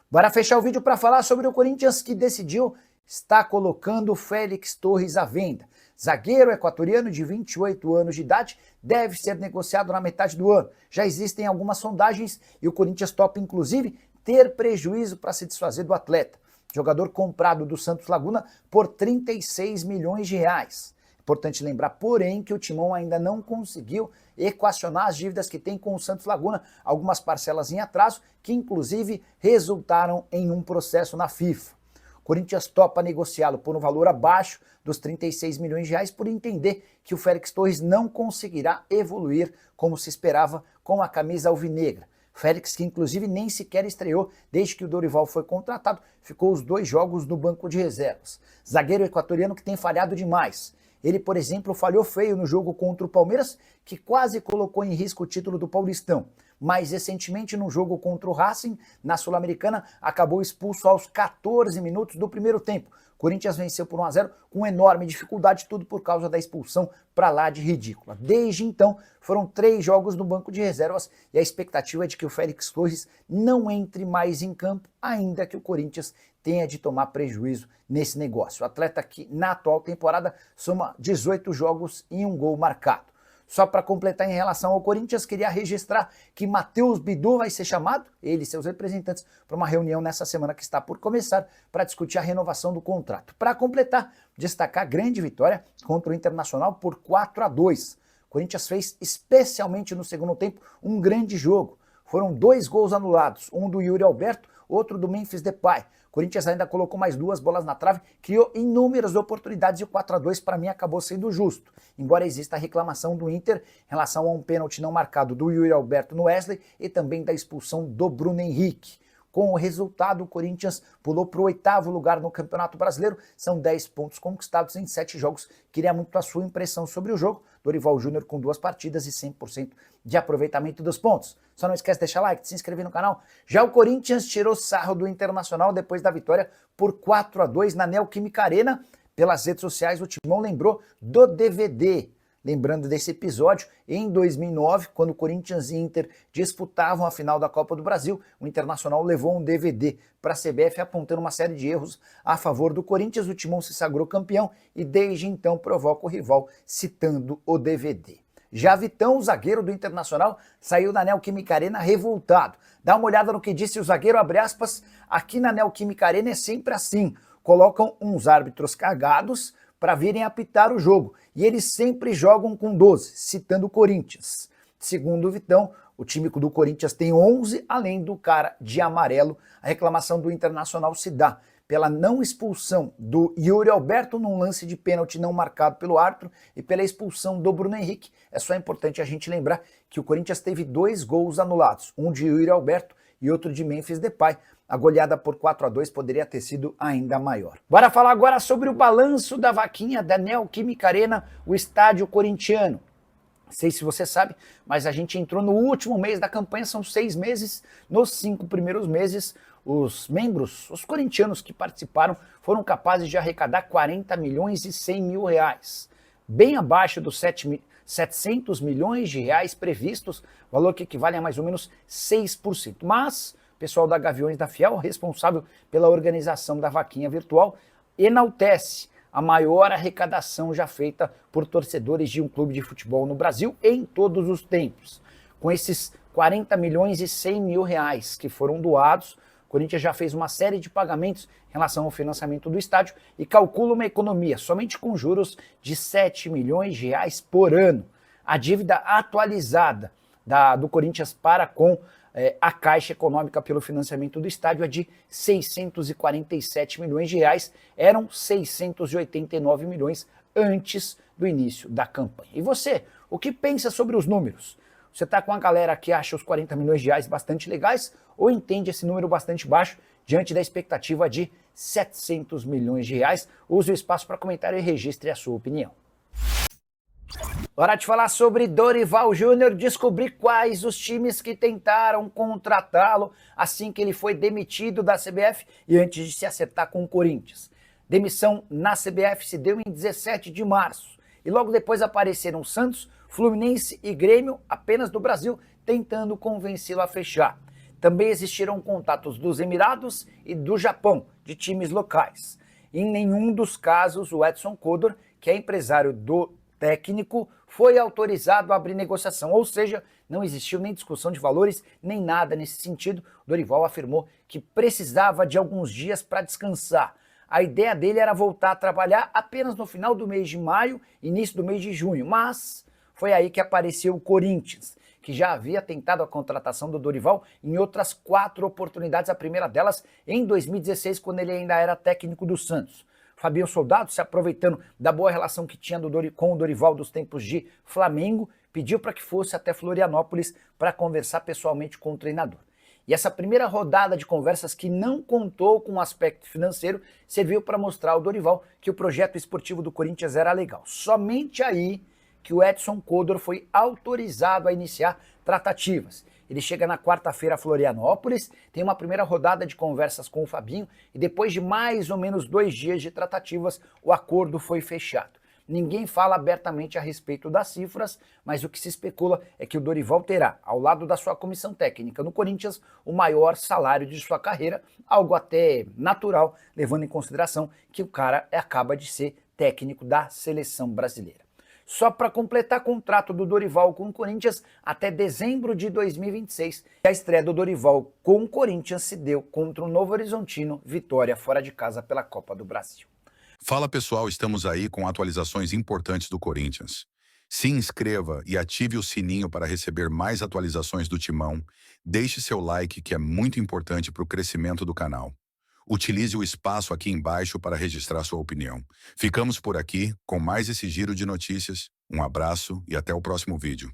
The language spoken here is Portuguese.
Bora fechar o vídeo para falar sobre o Corinthians que decidiu estar colocando o Félix Torres à venda. Zagueiro equatoriano de 28 anos de idade deve ser negociado na metade do ano. Já existem algumas sondagens e o Corinthians topa inclusive ter prejuízo para se desfazer do atleta. Jogador comprado do Santos Laguna por 36 milhões de reais. Importante lembrar, porém, que o Timão ainda não conseguiu equacionar as dívidas que tem com o Santos Laguna, algumas parcelas em atraso, que inclusive resultaram em um processo na FIFA. O Corinthians topa negociá-lo por um valor abaixo dos 36 milhões de reais por entender que o Félix Torres não conseguirá evoluir como se esperava com a camisa alvinegra. Félix, que inclusive nem sequer estreou desde que o Dorival foi contratado, ficou os 2 jogos no banco de reservas. Zagueiro equatoriano que tem falhado demais. Ele, por exemplo, falhou feio no jogo contra o Palmeiras, que quase colocou em risco o título do Paulistão. Mais recentemente, no jogo contra o Racing, na Sul-Americana, acabou expulso aos 14 minutos do primeiro tempo. Corinthians venceu por 1-0 com enorme dificuldade, tudo por causa da expulsão pra lá de ridícula. Desde então, foram 3 jogos no banco de reservas e a expectativa é de que o Félix Torres não entre mais em campo, ainda que o Corinthians tenha de tomar prejuízo nesse negócio. O atleta que, na atual temporada, soma 18 jogos e 1 gol marcado. Só para completar em relação ao Corinthians, queria registrar que Matheus Bidu vai ser chamado, ele e seus representantes, para uma reunião nessa semana que está por começar, para discutir a renovação do contrato. Para completar, destacar a grande vitória contra o Internacional por 4-2. O Corinthians fez, especialmente no segundo tempo, um grande jogo. Foram 2 gols anulados, um do Yuri Alberto, outro do Memphis Depay. O Corinthians ainda colocou mais 2 bolas na trave, criou inúmeras oportunidades e o 4-2 para mim acabou sendo justo. Embora exista a reclamação do Inter em relação a um pênalti não marcado do Yuri Alberto no Wesley e também da expulsão do Bruno Henrique. Com o resultado, o Corinthians pulou para o 8º lugar no Campeonato Brasileiro. São 10 pontos conquistados em 7 jogos. Queria muito a sua impressão sobre o jogo. Dorival Júnior com 2 partidas e 100% de aproveitamento dos pontos. Só não esquece de deixar like, de se inscrever no canal. Já o Corinthians tirou sarro do Internacional depois da vitória por 4-2 na Neoquímica Arena. Pelas redes sociais, o Timão lembrou do DVD. Lembrando desse episódio, em 2009, quando Corinthians e Inter disputavam a final da Copa do Brasil, o Internacional levou um DVD para a CBF apontando uma série de erros a favor do Corinthians. O Timão se sagrou campeão e desde então provoca o rival citando o DVD. Já Vitão, o zagueiro do Internacional, saiu da Neoquímica Arena revoltado. Dá uma olhada no que disse o zagueiro, abre aspas, aqui na Neoquímica Arena é sempre assim, colocam uns árbitros cagados para virem apitar o jogo, e eles sempre jogam com 12, citando o Corinthians. Segundo o Vitão, o time do Corinthians tem 11, além do cara de amarelo. A reclamação do Internacional se dá pela não expulsão do Yuri Alberto num lance de pênalti não marcado pelo árbitro e pela expulsão do Bruno Henrique. É só importante a gente lembrar que o Corinthians teve 2 gols anulados, um de Yuri Alberto e outro de Memphis Depay. A goleada por 4-2 poderia ter sido ainda maior. Bora falar agora sobre o balanço da vaquinha da Neoquímica Arena, o estádio corintiano. Não sei se você sabe, mas a gente entrou no último mês da campanha, são 6 meses. Nos 5 primeiros meses, os membros, os corintianos que participaram, foram capazes de arrecadar 40 milhões e 100 mil reais. Bem abaixo dos 700 milhões de reais previstos, valor que equivale a mais ou menos 6%. Mas o pessoal da Gaviões da Fiel, responsável pela organização da vaquinha virtual, enaltece a maior arrecadação já feita por torcedores de um clube de futebol no Brasil em todos os tempos. Com esses 40 milhões e 100 mil reais que foram doados, o Corinthians já fez uma série de pagamentos em relação ao financiamento do estádio e calcula uma economia somente com juros de 7 milhões de reais por ano. A dívida atualizada do Corinthians para com a Caixa Econômica pelo financiamento do estádio é de 647 milhões de reais, eram 689 milhões antes do início da campanha. E você, o que pensa sobre os números? Você está com a galera que acha os 40 milhões de reais bastante legais ou entende esse número bastante baixo diante da expectativa de 700 milhões de reais? Use o espaço para comentário e registre a sua opinião. Hora de falar sobre Dorival Júnior, descobrir quais os times que tentaram contratá-lo assim que ele foi demitido da CBF e antes de se acertar com o Corinthians. Demissão na CBF se deu em 17 de março e logo depois apareceram Santos, Fluminense e Grêmio, apenas do Brasil, tentando convencê-lo a fechar. Também existiram contatos dos Emirados e do Japão, de times locais. Em nenhum dos casos, o Edson Codor, que é empresário do técnico, foi autorizado a abrir negociação, ou seja, não existiu nem discussão de valores, nem nada nesse sentido. Dorival afirmou que precisava de alguns dias para descansar. A ideia dele era voltar a trabalhar apenas no final do mês de maio, início do mês de junho, mas foi aí que apareceu o Corinthians, que já havia tentado a contratação do Dorival em outras 4 oportunidades, a primeira delas em 2016, quando ele ainda era técnico do Santos. Fabinho Soldado, se aproveitando da boa relação que tinha com o Dorival dos tempos de Flamengo, pediu para que fosse até Florianópolis para conversar pessoalmente com o treinador. E essa primeira rodada de conversas, que não contou com o aspecto financeiro, serviu para mostrar ao Dorival que o projeto esportivo do Corinthians era legal. Somente aí que o Edson Codor foi autorizado a iniciar tratativas. Ele chega na quarta-feira a Florianópolis, tem uma primeira rodada de conversas com o Fabinho e depois de mais ou menos 2 dias de tratativas, o acordo foi fechado. Ninguém fala abertamente a respeito das cifras, mas o que se especula é que o Dorival terá, ao lado da sua comissão técnica no Corinthians, o maior salário de sua carreira, algo até natural, levando em consideração que o cara acaba de ser técnico da seleção brasileira. Só para completar contrato do Dorival com o Corinthians até dezembro de 2026. A estreia do Dorival com o Corinthians se deu contra o Novo Horizontino, vitória fora de casa pela Copa do Brasil. Fala pessoal, estamos aí com atualizações importantes do Corinthians. Se inscreva e ative o sininho para receber mais atualizações do Timão. Deixe seu like, que é muito importante para o crescimento do canal. Utilize o espaço aqui embaixo para registrar sua opinião. Ficamos por aqui com mais esse giro de notícias. Um abraço e até o próximo vídeo.